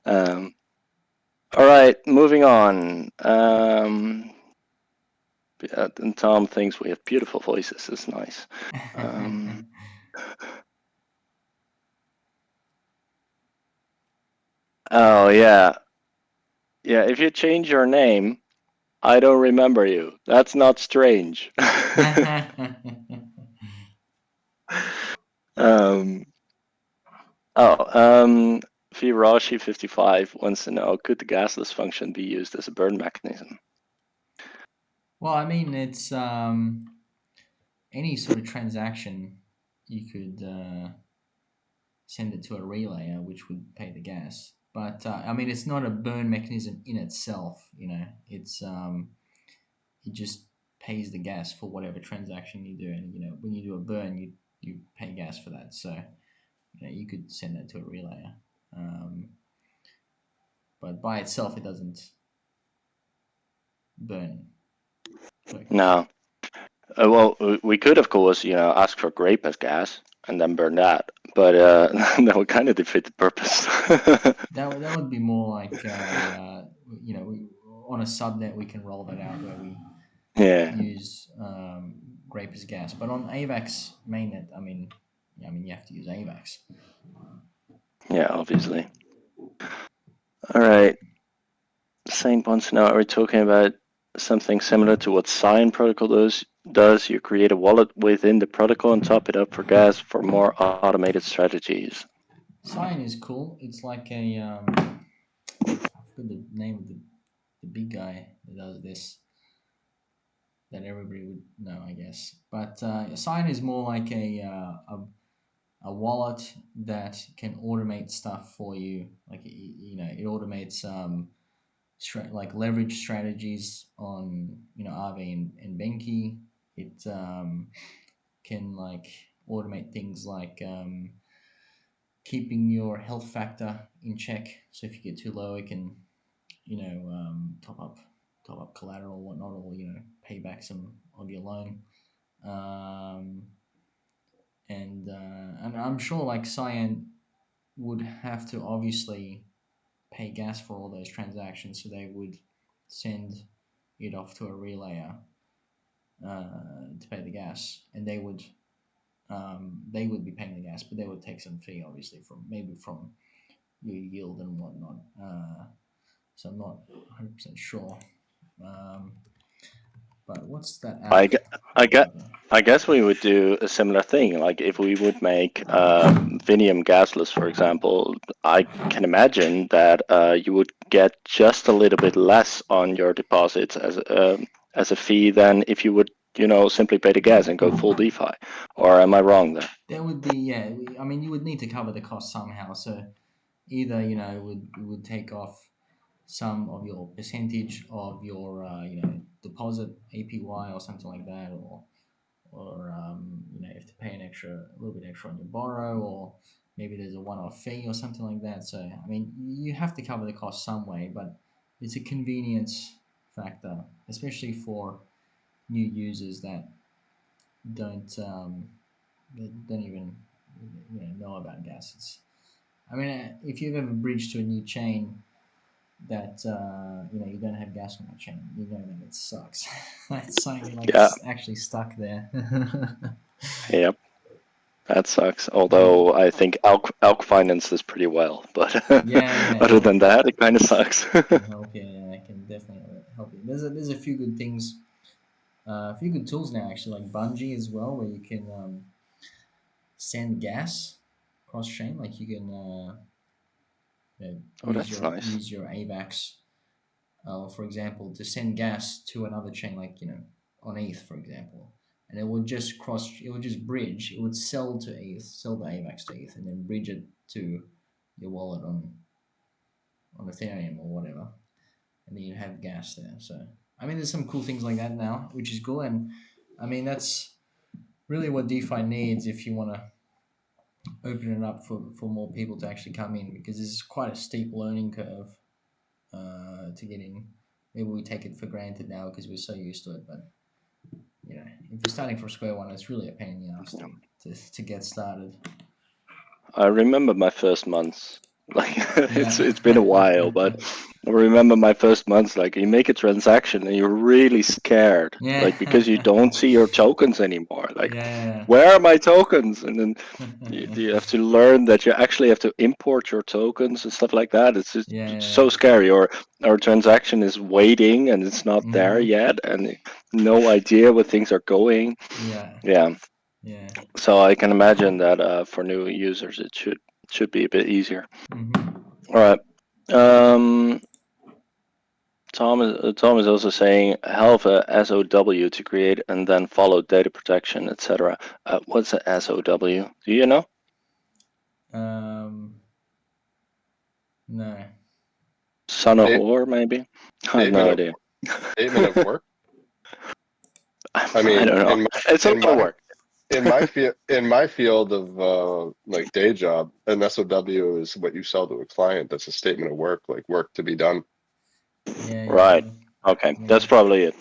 Um, all right, moving on. And Tom thinks we have beautiful voices. It's nice. Oh yeah, yeah. If you change your name, I don't remember you. That's not strange. um, oh, Virashi55 wants to know: could the gasless function be used as a burn mechanism? Well, I mean, it's any sort of transaction you could send it to a relayer, which would pay the gas. But I mean, it's not a burn mechanism in itself. You know, it's it just pays the gas for whatever transaction you do. And you know, when you do a burn, you you pay gas for that. So you could send that to a relayer, but by itself it doesn't burn. Sorry. No. Well, we could, of course, ask for Grape as gas and then burn that, but that would kind of defeat the purpose. That would be more like on a subnet we can roll that out where we Yeah, use Grape as gas, but on AVAX mainnet, you have to use AVAX. yeah, obviously. All right. Saint wants to know, are we talking about something similar to what Cyan protocol does? You create a wallet within the protocol and top it up for gas for more automated strategies. Cyan is cool. It's like a I forgot the name of the big guy that does this that everybody would know, I guess. But Cyan is more like a wallet that can automate stuff for you. Like it automates like leverage strategies on RV and Benki. It can like automate things like keeping your health factor in check. So if you get too low, it can top up collateral, whatnot, or pay back some of your loan. And I'm sure like Cyan would have to obviously pay gas for all those transactions, so they would send it off to a relayer to pay the gas, and they would be paying the gas, but they would take some fee, obviously, from your yield and whatnot. So I'm not 100% sure. But what's that I, app? gue- I, gue- I guess we would do a similar thing. Like if we would make Vinium gasless, for example, I can imagine that you would get just a little bit less on your deposits as a fee than if you would, simply pay the gas and go full DeFi. Or am I wrong there? That would be, yeah. I mean, you would need to cover the cost somehow. So either it would take off some of your percentage of your deposit APY or something like that, or you have to pay a little bit extra on your borrow, or maybe there's a one-off fee or something like that. So I mean, you have to cover the cost some way, but it's a convenience factor, especially for new users that don't don't even know about gas. I mean, if you've ever bridged to a new chain that you don't have gas on that chain, you know that it sucks. It's something like Yeah, actually stuck there. yep, that sucks. Yeah, Although I think Alk finances pretty well, but yeah, other than that, it kind of sucks. can help you. Yeah, it can definitely help you. There's a few good things, a few good tools now actually, like Bungee as well, where you can send gas cross chain. Like you can Oh, that's nice. use your AVAX, for example, to send gas to another chain, like on ETH, for example, and it would just bridge. It would sell to ETH, sell the AVAX to ETH, and then bridge it to your wallet on Ethereum or whatever, and then you have gas there. So I mean, there's some cool things like that now, which is cool, and I mean that's really what DeFi needs if you want to open it up for more people to actually come in, because this is quite a steep learning curve to get in. Maybe we take it for granted now because we're so used to it, but if you're starting from square one, it's really a pain in the ass to get started. I remember my first months. Like Yeah. it's been a while, but I remember my first months. Like you make a transaction and you're really scared, Yeah. like because you don't see your tokens anymore. Like, Yeah. where are my tokens? And then you have to learn that you actually have to import your tokens and stuff like that. It's just Yeah. so scary. Or our transaction is waiting and it's not there Mm-hmm. yet, and no idea where things are going. Yeah. Yeah. Yeah. So I can imagine that for new users, it should be a bit easier. Mm-hmm. All right. Um, Tom is also saying have a SOW to create and then follow data protection, etc. What's a SOW? Do you know? Um. No. Son of State, whore, maybe? I have statement no of idea. statement of work. I I mean, don't know. It's a lot of work. in my field of like day job, an SOW is what you sell to a client. That's a statement of work, like work to be done. Yeah, Right. Okay, yeah. that's probably it.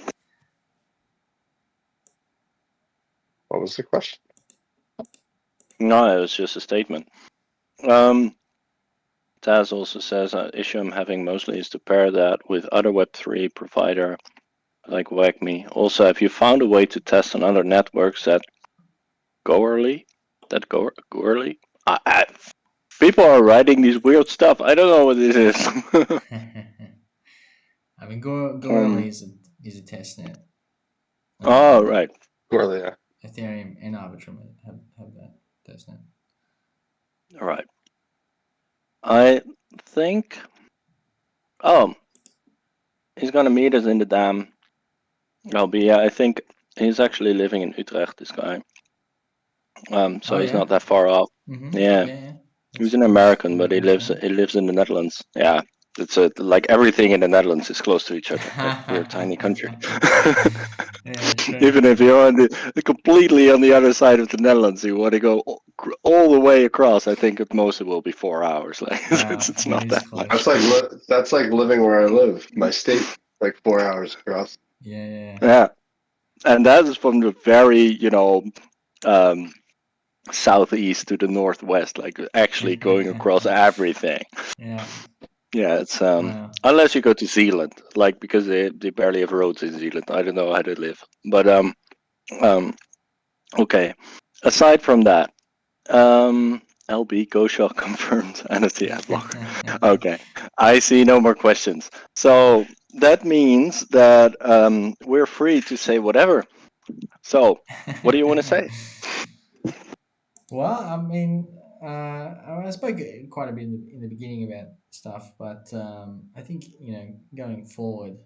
What was the question? No, it was just a statement. Um, Taz also says issue I'm having mostly is to pair that with other Web3 provider like WAGME. Also, have you found a way to test on other networks that go early? Go early? People are writing these weird stuff. I don't know what this is. I mean, Go early um, is a test net. oh, right. Corley, yeah. Ethereum and Arbitrum have that test net. All right. I think. Oh, he's gonna meet us in the dam. Yeah, I think he's actually living in Utrecht. This guy. So Oh he's yeah. not that far off. Mm-hmm. Yeah, Yeah, yeah. he's That's an close, American, really but close to he lives in the Netherlands. Yeah, it's like everything in the Netherlands is close to each other. Like we're a tiny country. Yeah, true. Even if you're completely on the other side of the Netherlands, you want to go all the way across. I think at most it will be 4 hours. Like Wow, it's that not is that much. close. That's like living where I live. My state, like 4 hours across. Yeah, yeah, Yeah, and that is from the very um, southeast to the northwest, like actually going across yeah. everything. Yeah. Yeah, it's Wow. unless you go to Zealand, like because they barely have roads in Zealand. I don't know how they live, but um okay. Aside from that, LB GoShot confirmed NFT ad blocker. Okay, I see no more questions. So that means that we're free to say whatever. So, what do you want to say? Well, I mean, I spoke quite a bit in the beginning about stuff, but I think going forward,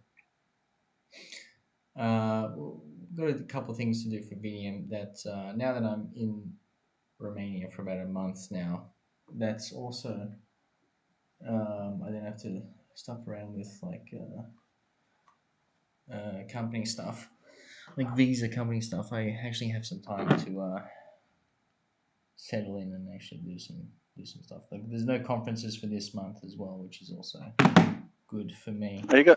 got a couple of things to do for Vimium. That now that I'm in Romania for about a month now, that's also I don't have to stuff around with like company stuff, like visa company stuff. I actually have some time to settle in and actually do some stuff. Like there's no conferences for this month as well, which is also good for me. Are you go-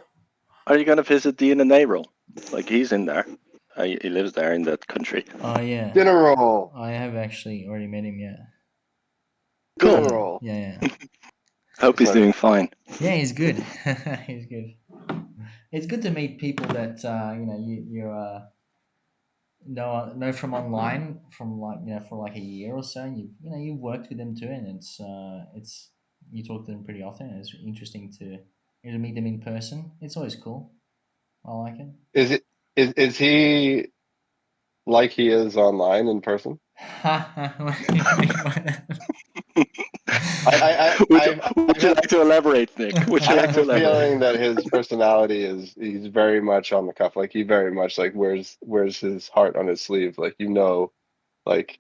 are you gonna visit the NNA role? Like he's in there. He lives there in that country. Oh yeah, Dinner roll. I have actually already met him. Yeah, Dinner Cool. yeah, roll. yeah, yeah. Hope he's Sorry. doing fine. Yeah, he's good. He's good. It's good to meet people that know from online from like for like a year or so, and you've worked with them too, and it's you talk to them pretty often, and it's interesting to meet them in person. It's always cool. I like it. Is it is he like he is online in person? What do you mean by that? would you, would I you have like to elaborate, Nick? Would you I like have to a elaborate? feeling that his personality is he's very much on the cuff. Like he very much like wears his heart on his sleeve. Like like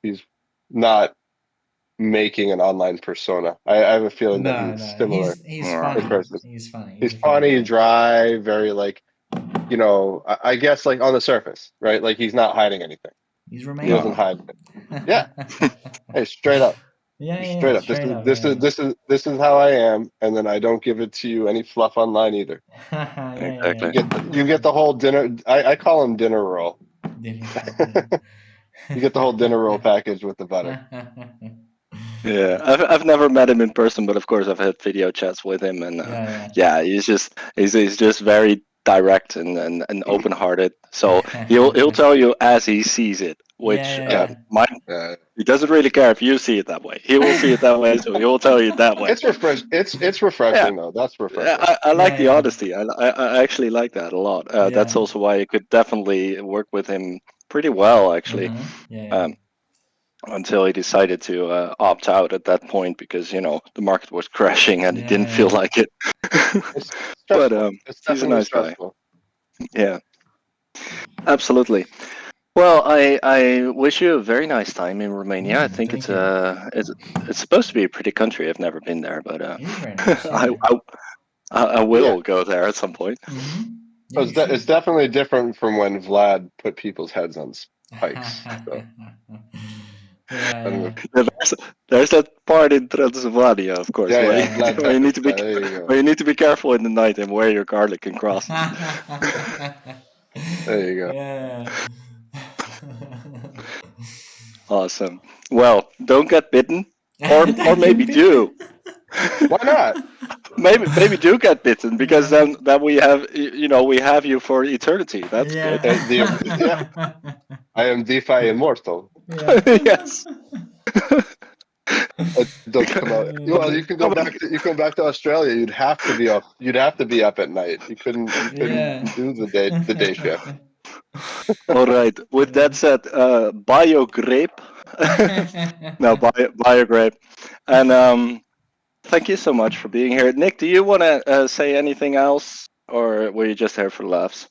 he's not making an online persona. I have a feeling that No, he's no, similar he's Alright. in funny. person. He's funny. He's He's a funny funny, guy. dry, very like I guess like on the surface, right? Like he's not hiding anything. He's He doesn't No. Romanian. hide. Yeah. Yeah, Hey, straight up. yeah, Straight yeah, up. straight up. Yeah, This is how I am, and then I don't give it to you any fluff online either. yeah, yeah, Exactly. You get the whole dinner. I call him dinner roll. yeah. You get the whole dinner roll package with the butter. Yeah, I've never met him in person, but of course I've had video chats with him, and Yeah, yeah, he's just very direct and open hearted. So he'll yeah. tell you as he sees it, which Yeah. Yeah, mine Uh, he doesn't really care if you see it that way. He will see it that way, so he will tell you that way. it's Yeah, refreshing though. That's yeah, refreshing. I like yeah, the yeah, honesty. I actually like that a lot. That's yeah. also why I could definitely work with him pretty well, actually. Yeah, yeah. Um, until he decided to opt out at that point because the market was crashing and he didn't feel Yeah, like it. It's But stressful. It's he's a definitely nice guy. stressful. Yeah, absolutely. Well, I wish you a very nice time in Romania. I think thank you. it's supposed to be a pretty country. I've never been there, but It is very nice. I, Yeah. I I Yeah. will go there at some point. Mm-hmm. Yeah, Oh, you it's should. definitely different from when Vlad put people's heads on hikes. So I don't know. Yeah, There's that part in Transylvania, of course, Yeah, where yeah, you, yeah. flat where you tires. need to be Yeah, there you go. where you need to be careful in the night and wear your garlic and crosses. There you go. Yeah. Awesome. Well, don't get bitten, or Don't maybe get do. bitten. Why not? Maybe do get bitten because Yeah. then we have we have you for eternity. That's good. Yeah, Yeah. I am DeFi immortal. Yeah. Yes. Don't come out. Well, you can go Come back on. to Australia. You'd have to be up. You'd have to be up at night. You couldn't Yeah. do the day shift. All right. With that said, buy your grape. No, buy your grape. And thank you so much for being here. Nick, do you want to say anything else, or were you just here for laughs?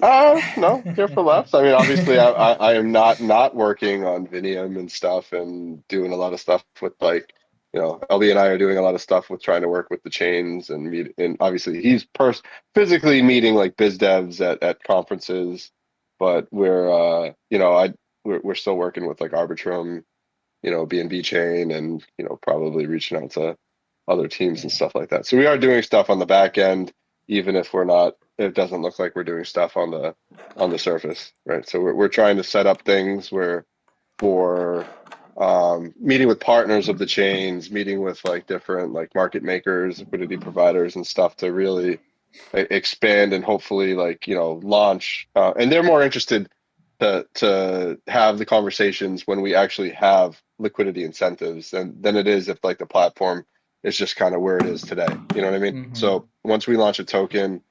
No, here for laughs. I mean, obviously, I am not working on Vinium and stuff, and doing a lot of stuff with like, LB and I are doing a lot of stuff with trying to work with the chains and meet. And obviously, he's physically meeting like biz devs at conferences, but we're still working with like Arbitrum, BNB chain, and probably reaching out to other teams and Yeah. stuff like that. So we are doing stuff on the back end, even if we're not. It doesn't look like we're doing stuff on the surface, right? So we're trying to set up things where for meeting with partners of the chains, meeting with like different like market makers, liquidity providers, and stuff to really expand and hopefully like launch. And they're more interested to have the conversations when we actually have liquidity incentives than it is if like the platform is just kind of where it is today. You know what I mean? Mm-hmm. So once we launch a token,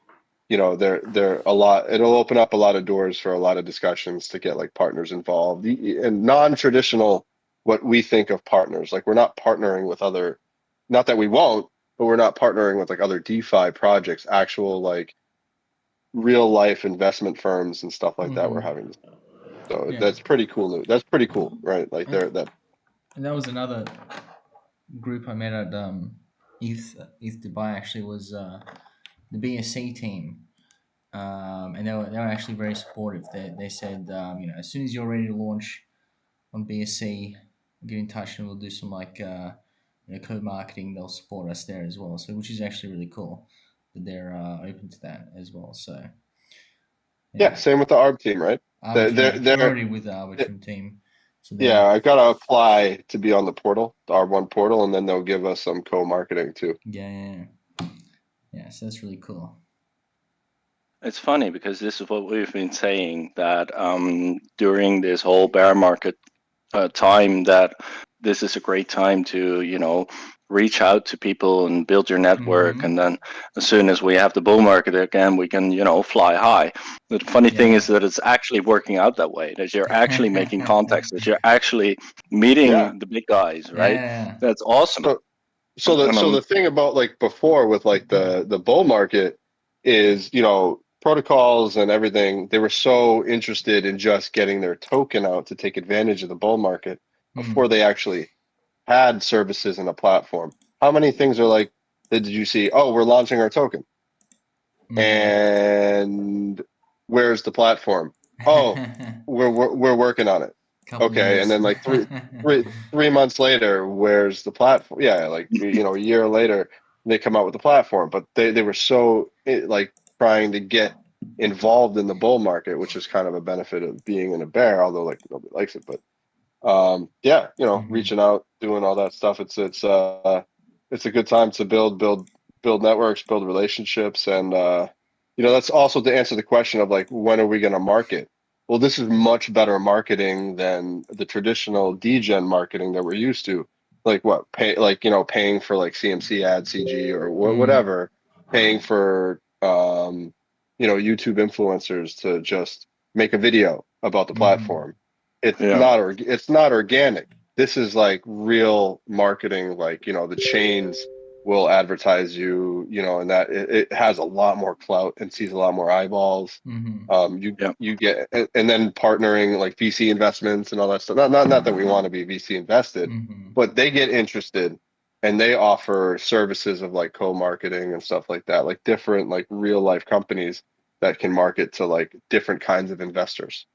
there a lot. It'll open up a lot of doors for a lot of discussions to get like partners involved and non-traditional. What we think of partners, like we're not partnering with other. Not that we won't, but we're not partnering with like other DeFi projects, actual like real life investment firms and stuff like that. We're Mm-hmm. having. So Yeah. that's pretty cool. That's pretty cool, right? Like And, there that. and that was another group I met at ETH Dubai. Actually, was the BSC team. And they were actually very supportive. They said, as soon as you're ready to launch on BSC, get in touch and we'll do some like code marketing. They'll support us there as well. So which is actually really cool that they're open to that as well. So Yeah, yeah, same with the ARB team, right? Arbitrum, yeah, we're They're already with the Arbitrum team. So yeah, they're I gotta apply to be on the portal, the R1 portal, and then they'll give us some co-marketing too. yeah. So that's really cool. It's funny because this is what we've been saying that during this whole bear market time that this is a great time to reach out to people and build your network, Mm-hmm. and then as soon as we have the bull market again, we can fly high. The funny thing is Yeah. that it's actually working out that way, that you're actually making contacts, that you're actually meeting Yeah. the big guys, right? Yeah. That's awesome. So so the thing about like before with like the bull market is, protocols and everything, they were so interested in just getting their token out to take advantage of the bull market before Mm. they actually had services in a platform. How many things are like, did you see? Oh, we're launching our token. Mm. And where's the platform? Oh, we're working on it. Couple Okay, and years. then like three months later, where's the platform? Yeah, like a year later, they come out with the platform, but they were so like trying to get involved in the bull market, which is kind of a benefit of being in a bear, although like nobody likes it. But yeah, Hmm. reaching out, doing all that stuff. It's a good time to build networks, build relationships, and that's also to answer the question of like when are we going to market? Well, this is much better marketing than the traditional degen marketing that we're used to. Like what paying for like CMC ad CG or Mm. whatever, paying for YouTube influencers to just make a video about the Hmm. platform. It's Yeah. not organic. This is like real marketing. Like the chains will advertise and that it has a lot more clout and sees a lot more eyeballs. Hmm. Yeah. You get and then partnering like VC investments and all that stuff. Not that we want to be VC invested, Hmm. but they get interested and they offer services of like co-marketing and stuff like that, like different like real life companies that can market to like different kinds of investors.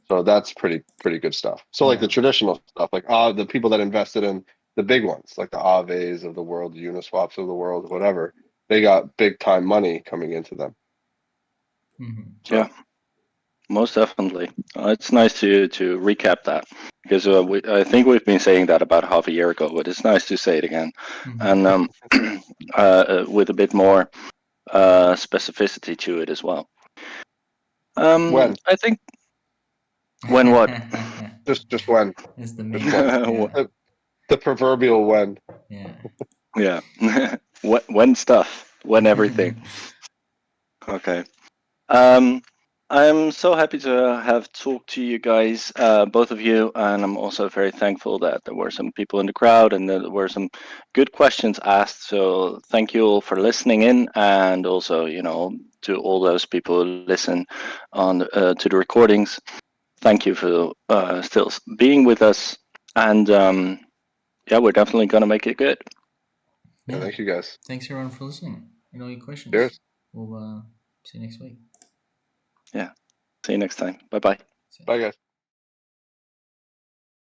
So that's pretty good stuff. So like Yeah. the traditional stuff, like the people that invested in the big ones, like the Aves of the world, the Uniswaps of the world, whatever, they got big time money coming into them. Hmm. So Yeah, most definitely. It's nice to recap that because I think we've been saying that about half a year ago, but it's nice to say it again, Hmm. and with a bit more specificity to it as well. when, I think when what? just when, It's the just main when, bit. Yeah. the proverbial when. Yeah. Yeah, when stuff, when everything. Okay. Um, I'm so happy to have talked to you guys, both of you, and I'm also very thankful that there were some people in the crowd and there were some good questions asked. So thank you all for listening in, and also, to all those people who listen on to the recordings. Thank you for still being with us, and yeah, we're definitely gonna make it good. Yeah, Yeah. thank you guys. Thanks everyone for listening and all your questions. Cheers. We'll see you next week. Yeah. See you next time. Bye bye. See ya. Bye guys.